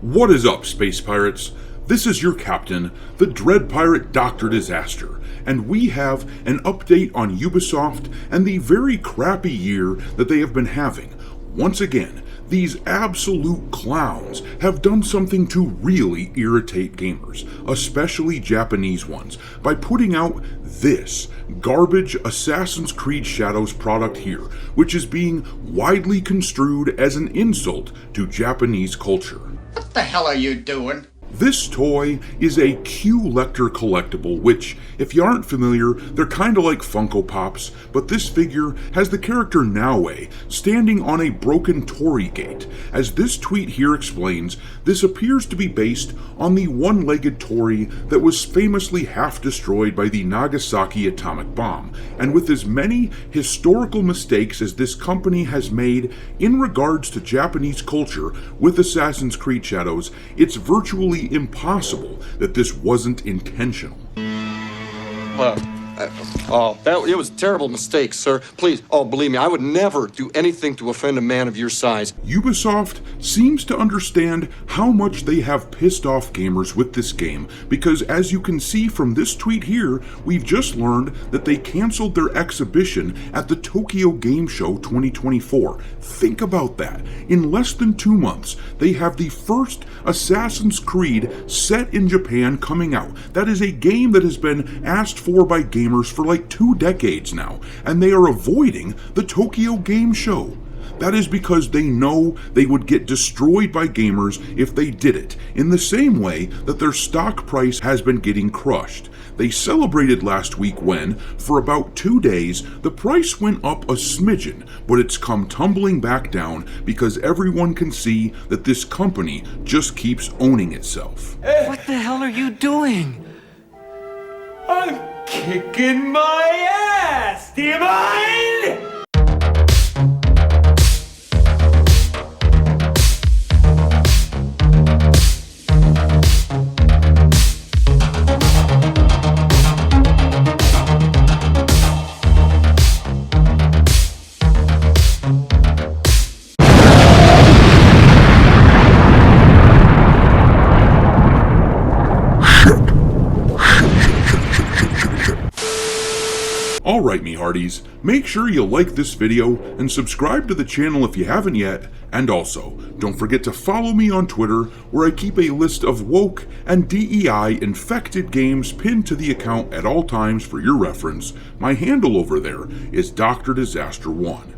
What is up, Space Pirates? This is your captain, the Dread Pirate Dr. Disaster, and we have an update on Ubisoft and the very crappy year that they have been having. Once again, these absolute clowns have done something to really irritate gamers, especially Japanese ones, by putting out this garbage Assassin's Creed Shadows product here, which is being widely construed as an insult to Japanese culture. What the hell are you doing? This toy is a Q-Lector collectible, which, if you aren't familiar, they're kinda like Funko Pops, but this figure has the character Naue standing on a broken torii gate. As this tweet here explains, this appears to be based on the one-legged torii that was famously half destroyed by the Nagasaki atomic bomb, and with as many historical mistakes as this company has made in regards to Japanese culture with Assassin's Creed Shadows, it's virtually impossible that this wasn't intentional. It was a terrible mistake, sir. Please, believe me, I would never do anything to offend a man of your size. Ubisoft seems to understand how much they have pissed off gamers with this game, because as you can see from this tweet here, we've just learned that they canceled their exhibition at the Tokyo Game Show 2024. Think about that. In less than 2 months, they have the first Assassin's Creed set in Japan coming out. That is a game that has been asked for by gamers for like 2 decades now, and they are avoiding the Tokyo Game Show. That is because they know they would get destroyed by gamers if they did it, in the same way that their stock price has been getting crushed. They celebrated last week when, for about 2 days, the price went up a smidgen, but it's come tumbling back down because everyone can see that this company just keeps owning itself. What the hell are you doing? I'm kicking my ass! Do you mind? Alright, me hearties, make sure you like this video and subscribe to the channel if you haven't yet, and also, don't forget to follow me on Twitter, where I keep a list of woke and DEI infected games pinned to the account at all times for your reference. My handle over there is Dr. Disaster 1.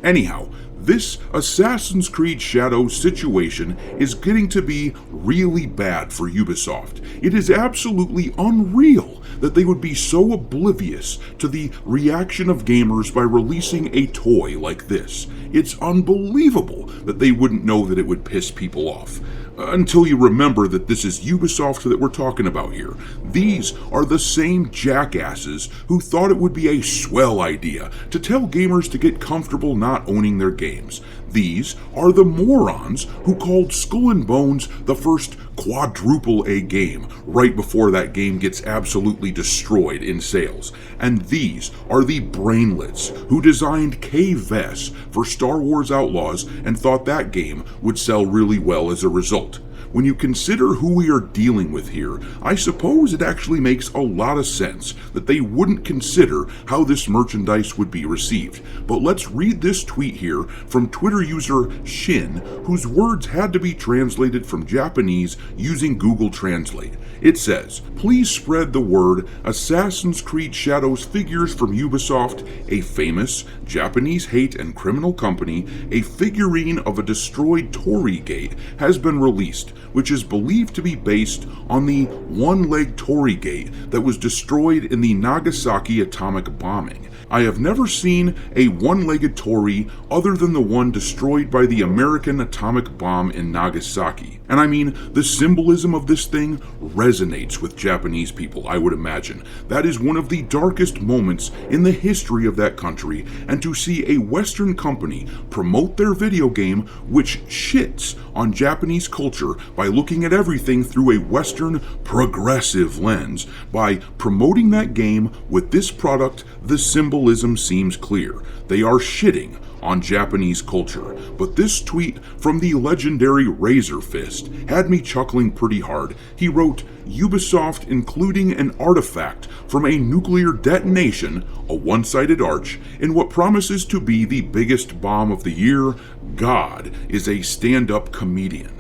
Anyhow, this Assassin's Creed Shadows situation is getting to be really bad for Ubisoft. It is absolutely unreal that they would be so oblivious to the reaction of gamers by releasing a toy like this. It's unbelievable that they wouldn't know that it would piss people off. Until you remember that this is Ubisoft that we're talking about here. These are the same jackasses who thought it would be a swell idea to tell gamers to get comfortable not owning their games. These are the morons who called Skull and Bones the first quadruple A game right before that game gets absolutely destroyed in sales. And these are the brainlets who designed K-Vess for Star Wars Outlaws and thought that game would sell really well as a result. When you consider who we are dealing with here, I suppose it actually makes a lot of sense that they wouldn't consider how this merchandise would be received. But let's read this tweet here from Twitter user Shin, whose words had to be translated from Japanese using Google Translate. It says, "Please spread the word Assassin's Creed Shadows figures from Ubisoft, a famous Japanese hate and criminal company, a figurine of a destroyed torii gate has been released, which is believed to be based on the one-leg torii gate that was destroyed in the Nagasaki atomic bombing. I have never seen a one-legged torii other than the one destroyed by the American atomic bomb in Nagasaki. And I mean, the symbolism of this thing resonates with Japanese people, I would imagine. That is one of the darkest moments in the history of that country, and to see a Western company promote their video game, which shits on Japanese culture by looking at everything through a Western progressive lens, by promoting that game with this product, the symbolism seems clear. They are shitting on Japanese culture, but this tweet from the legendary Razor Fist had me chuckling pretty hard. He wrote, "Ubisoft including an artifact from a nuclear detonation, a one-sided arch, in what promises to be the biggest bomb of the year. God is a stand-up comedian."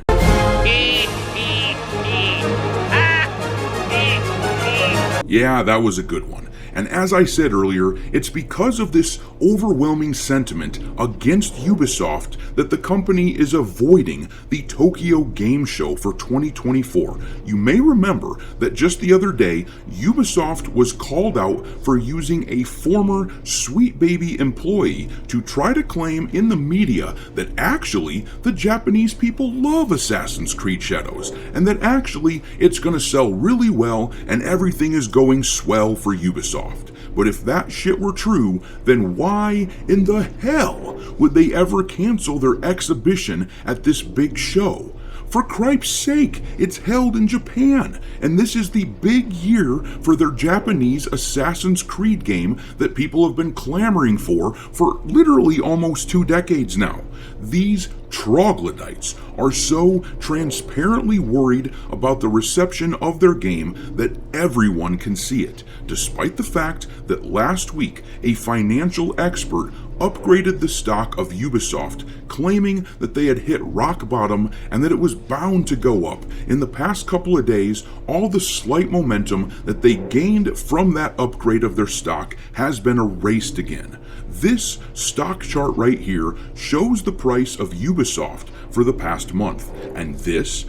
Yeah, that was a good one. And as I said earlier, it's because of this overwhelming sentiment against Ubisoft that the company is avoiding the Tokyo Game Show for 2024. You may remember that just the other day, Ubisoft was called out for using a former Sweet Baby employee to try to claim in the media that actually the Japanese people love Assassin's Creed Shadows, and that actually it's going to sell really well and everything is going swell for Ubisoft. But if that shit were true, then why in the hell would they ever cancel their exhibition at this big show? For cripe's sake, it's held in Japan, and this is the big year for their Japanese Assassin's Creed game that people have been clamoring for literally almost 2 decades now. These troglodytes are so transparently worried about the reception of their game that everyone can see it, despite the fact that last week a financial expert upgraded the stock of Ubisoft, claiming that they had hit rock bottom and that it was bound to go up. In the past couple of days, all the slight momentum that they gained from that upgrade of their stock has been erased again. This stock chart right here shows the price of Ubisoft for the past month, and this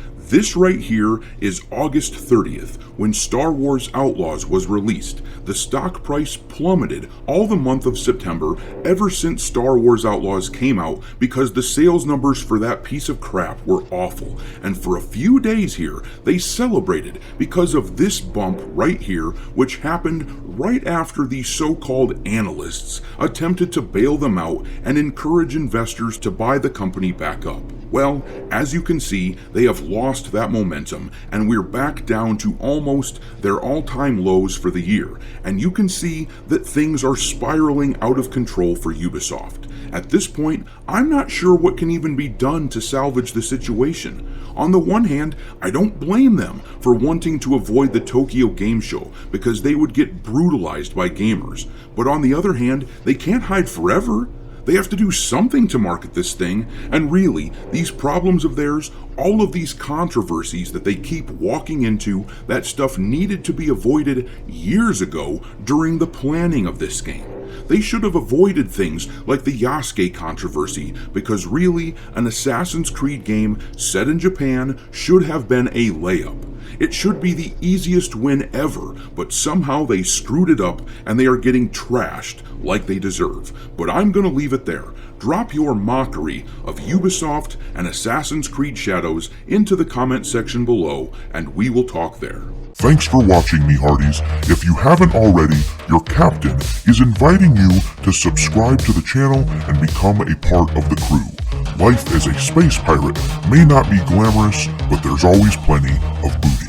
right here is August 30th, when Star Wars Outlaws was released. The stock price plummeted all the month of September ever since Star Wars Outlaws came out because the sales numbers for that piece of crap were awful. And for a few days here, they celebrated because of this bump right here, which happened right after the so-called analysts attempted to bail them out and encourage investors to buy the company back up. Well, as you can see, they have lost that momentum, and we're back down to almost their all-time lows for the year, and you can see that things are spiraling out of control for Ubisoft. At this point, I'm not sure what can even be done to salvage the situation. On the one hand, I don't blame them for wanting to avoid the Tokyo Game Show because they would get brutalized by gamers, but on the other hand, they can't hide forever. They have to do something to market this thing, and really, these problems of theirs, all of these controversies that they keep walking into, that stuff needed to be avoided years ago during the planning of this game. They should have avoided things like the Yasuke controversy, because really, an Assassin's Creed game set in Japan should have been a layup. It should be the easiest win ever, but somehow they screwed it up and they are getting trashed like they deserve. But I'm gonna leave it there. Drop your mockery of Ubisoft and Assassin's Creed Shadows into the comment section below, and we will talk there. Thanks for watching, me hearties. If you haven't already, your captain is inviting you to subscribe to the channel and become a part of the crew. Life as a space pirate may not be glamorous, but there's always plenty of booty.